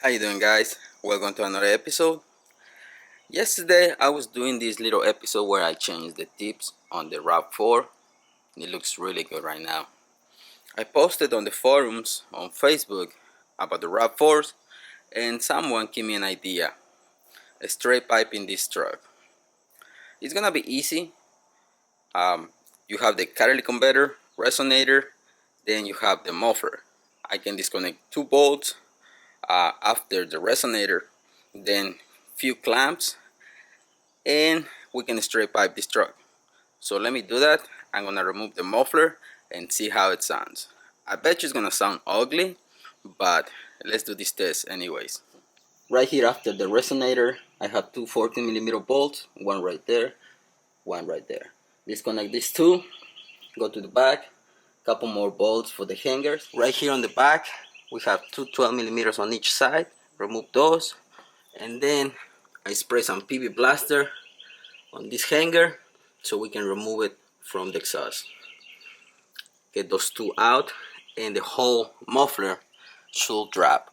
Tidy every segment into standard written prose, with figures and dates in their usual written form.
How you doing, guys? Welcome to another episode. Yesterday I was doing this little episode where I changed the tips on the RAV4. It looks really good right now. I posted on the forums on Facebook about the RAV4s, and someone gave me an idea. A straight pipe in this truck. It's gonna be easy. You have the catalytic converter, resonator, then you have the muffler. I can disconnect 2 bolts after the resonator, then few clamps, and we can straight pipe this truck. So let me do that. I'm gonna remove the muffler and see how it sounds. I bet you it's gonna sound ugly, but let's do this test anyways. Right here after the resonator, I have two 14mm bolts, one right there, one right there. Disconnect these two, go to the back, couple more bolts for the hangers. Right here on the back, we have two 12mm on each side. Remove those, and then I spray some PB Blaster on this hanger so we can remove it from the exhaust. Get those two out, and the whole muffler should drop.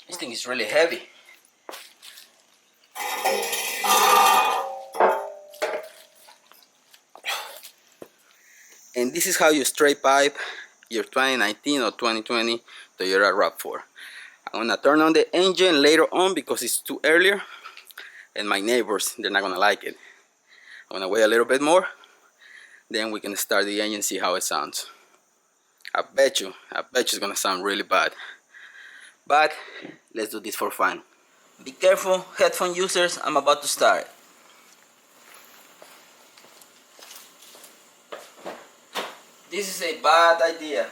This thing is really heavy. And this is how you straight pipe your 2019 or 2020 Toyota RAV4. I'm gonna turn on the engine later on because it's too early, and my neighbors, they're not gonna like it. I'm gonna wait a little bit more, then we can start the engine, see how it sounds. I bet you it's gonna sound really bad. But let's do this for fun. Be careful, headphone users, I'm about to start. This is a bad idea.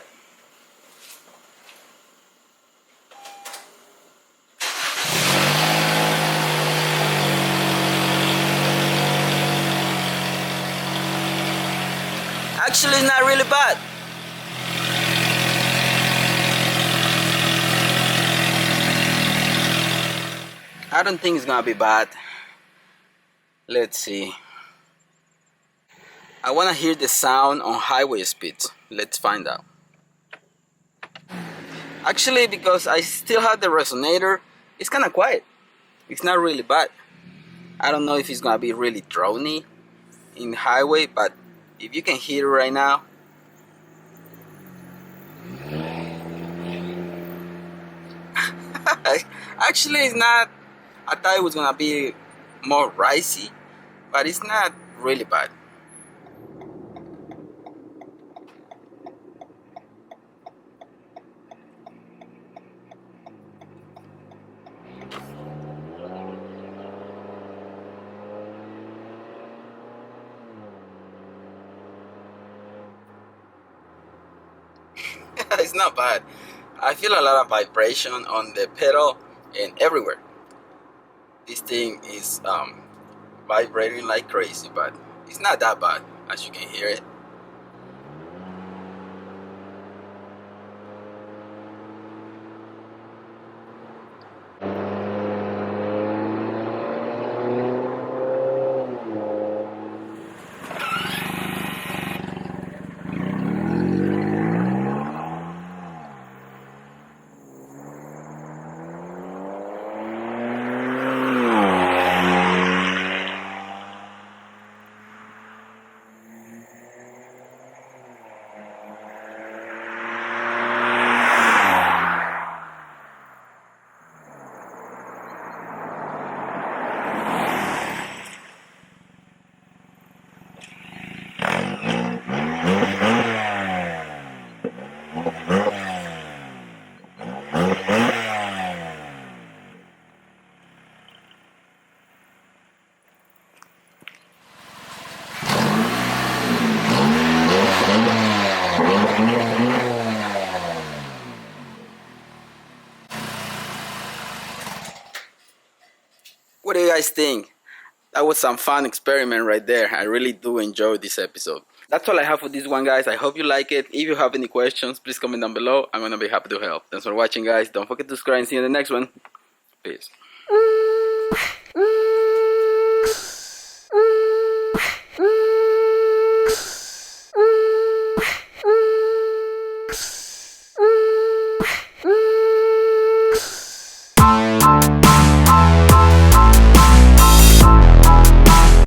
Actually, it's not really bad. I don't think it's gonna be bad. Let's see. I wanna hear the sound on highway speeds. Let's find out. Actually, because I still have the resonator, it's kinda quiet. It's not really bad. I don't know if it's gonna be really drony in the highway, but if you can hear it right now. Actually, it's not. I thought it was gonna be more risey, but it's not really bad. It's not bad. I feel a lot of vibration on the pedal and everywhere. This thing is vibrating like crazy, but it's not that bad, as you can hear it. What do you guys think? That was some fun experiment right there. I really do enjoy this episode. That's all I have for this one, guys. I hope you like it. If you have any questions, please comment down below. I'm gonna be happy to help. Thanks for watching, guys. Don't forget to subscribe and see you in the next one. Peace.